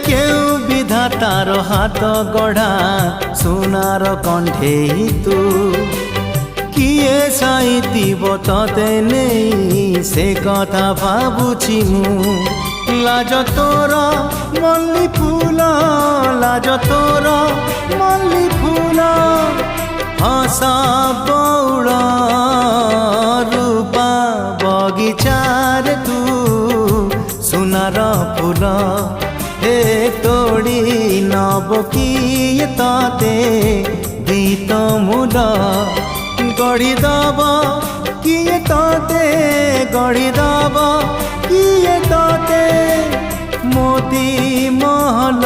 কেউ বিধাতার হাত গঢ়া সোনার কণ্ঠেই তু কিয়ে সাইতিব ততে নেই সে কথা ভাবুছি মু লাজ তোর মল্লি ফুল লাজ তোর মল্লি ফুল হস বৌড় রূপা বগিচার তু সোনার ফুল হে তোড়ি নব কিয়ে ততে গীত মূল গড়ি দব কিয়ে ততে গড়ি দব কিয়ে ততে মোতি মহল